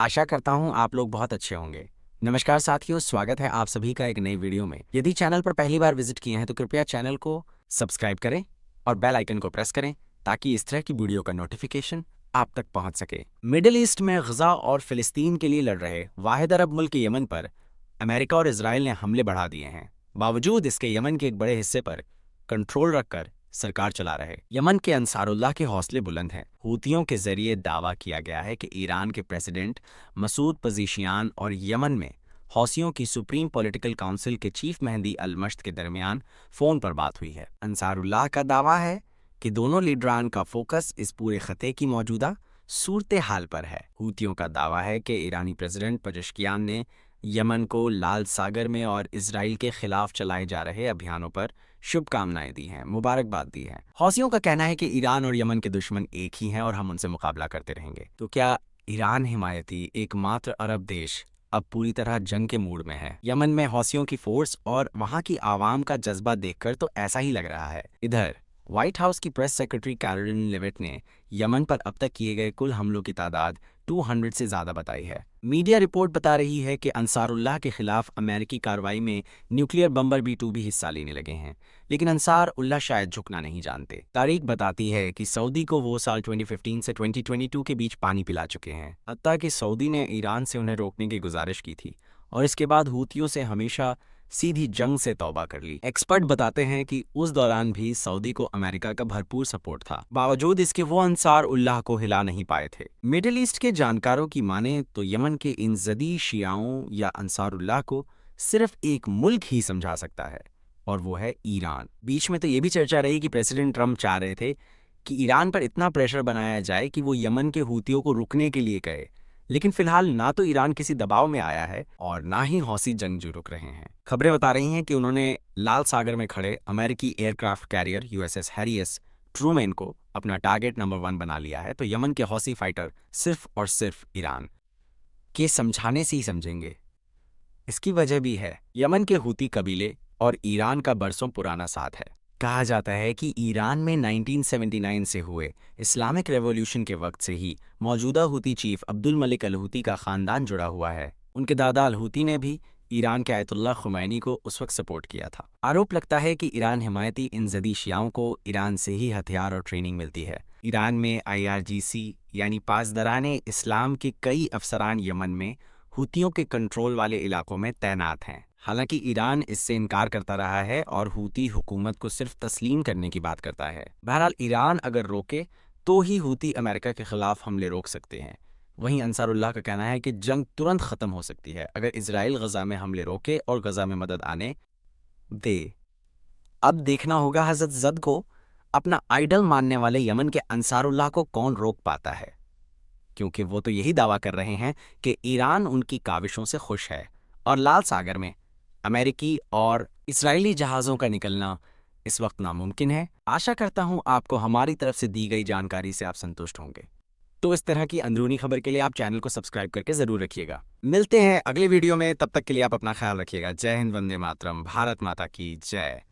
आशा करता हूँ आप लोग बहुत अच्छे होंगे। नमस्कार साथियों, स्वागत है आप सभी का एक नई वीडियो में। यदि चैनल पर पहली बार विजिट किए हैं तो कृपया चैनल को सब्सक्राइब करें और बेल आइकन को प्रेस करें ताकि इस तरह की वीडियो का नोटिफिकेशन आप तक पहुंच सके। मिडिल ईस्ट में गजा और फिलिस्तीन के लिए लड़ रहे वाहिद अरब मुल्क यमन पर अमेरिका और इसराइल ने हमले बढ़ा दिए हैं। बावजूद इसके यमन के एक बड़े हिस्से पर कंट्रोल रखकर सरकार चला रहे यमन के अंसारुल्लाह के हौसले बुलंद हैं। हूतियों के जरिए दावा किया गया है कि ईरान के प्रेसिडेंट मसूद पज़ेशियान और यमन में हौसियों की सुप्रीम पॉलिटिकल काउंसिल के चीफ मेहदी अल मश्त के दरमियान फ़ोन पर बात हुई है। अंसारुल्लाह का दावा है कि दोनों लीडरान का फोकस इस पूरे खते की मौजूदा सूरत हाल पर है। हूतियों का दावा है कि ईरानी प्रेसिडेंट पज़ेशियान ने यमन को लाल सागर में और इसराइल के खिलाफ चलाए जा रहे अभियानों पर शुभकामनाएं दी हैं, मुबारकबाद दी है। हौसियों का कहना है कि ईरान और यमन के दुश्मन एक ही हैं और हम उनसे मुकाबला करते रहेंगे। तो क्या ईरान हिमायती एकमात्र अरब देश अब पूरी तरह जंग के मूड में है? यमन में हौसियों की फोर्स और वहां की आवाम का जज्बा देखकर तो ऐसा ही लग रहा है। इधर व्हाइट हाउस की प्रेस सेक्रेटरी कैरोलिन लेविट ने यमन पर अब तक किए गए कुल हमलों की तादाद 200 से ज्यादा बताई है। मीडिया रिपोर्ट बता रही है कि अंसारुल्लाह के खिलाफ अमेरिकी कार्रवाई में न्यूक्लियर बम्बर B-2 भी हिस्सा लेने लगे हैं, लेकिन अंसार उल्लाह शायद झुकना नहीं जानते। तारीख बताती है कि सऊदी को वो साल 2015 से 2022 के बीच पानी पिला चुके हैं। हत्ता कि सऊदी ने ईरान से उन्हें रोकने की गुजारिश की थी और इसके बाद हूतियों से हमेशा सीधी जंग से तौबा कर ली। एक्सपर्ट बताते हैं कि उस दौरान भी सऊदी को अमेरिका का भरपूर सपोर्ट था। बावजूद इसके वो अंसार उल्लाह को हिला नहीं पाए थे। मिडिल ईस्ट के जानकारों की माने तो यमन के इन जदी शियाओं या अंसारुल्लाह को सिर्फ एक मुल्क ही समझा सकता है और वो है ईरान। बीच में तो ये भी चर्चा रही कि प्रेसिडेंट ट्रंप चाह रहे थे कि ईरान पर इतना प्रेशर बनाया जाए कि वो यमन के हूतियों को रुकने के लिए कहे, लेकिन फिलहाल ना तो ईरान किसी दबाव में आया है और ना ही हौसी जंगजू रुक रहे हैं। खबरें बता रही हैं कि उन्होंने लाल सागर में खड़े अमेरिकी aircraft carrier USS Harry S Trueman को अपना टारगेट नंबर 1 बना लिया है। तो यमन के हौसी फाइटर सिर्फ और सिर्फ ईरान के समझाने से ही समझेंगे। इसकी वजह भी है, यमन के हूती कबीले और ईरान का बरसों पुराना साथ है। कहा जाता है कि ईरान में 1979 से हुए इस्लामिक रेवोल्यूशन के वक्त से ही मौजूदा Houthi chief Abdul Malik al Houthi का खानदान जुड़ा हुआ है। उनके दादा अल हूती ने भी ईरान के आयतुल्लाह खुमैनी को उस वक्त सपोर्ट किया था। आरोप लगता है कि ईरान हिमायती इन जदी शियाओं को ईरान से ही हथियार और ट्रेनिंग मिलती है। ईरान में IRGC यानी पासदराने इस्लाम के कई अफसरान यमन में हूतियों के कंट्रोल वाले इलाकों में तैनात हैं। हालांकि ईरान इससे इनकार करता रहा है और हूती हुकूमत को सिर्फ तस्लीम करने की बात करता है। बहरहाल ईरान अगर रोके तो ही हूती अमेरिका के खिलाफ हमले रोक सकते हैं। वहीं अंसारुल्लाह का कहना है कि जंग तुरंत खत्म हो सकती है अगर इजराइल गजा में हमले रोके और गजा में मदद आने दे। अब देखना होगा हजरत जद को अपना आइडल मानने वाले यमन के अंसारुल्लाह को कौन रोक पाता है, क्योंकि वो तो यही दावा कर रहे हैं कि ईरान उनकी काविशों से खुश है और लाल सागर में अमेरिकी और इजरायली जहाज़ों का निकलना इस वक्त नामुमकिन है। आशा करता हूं आपको हमारी तरफ से दी गई जानकारी से आप संतुष्ट होंगे। तो इस तरह की अंदरूनी खबर के लिए आप चैनल को सब्सक्राइब करके ज़रूर रखिएगा। मिलते हैं अगले वीडियो में, तब तक के लिए आप अपना ख्याल रखिएगा। जय हिंद, वंदे मातरम, भारत माता की जय।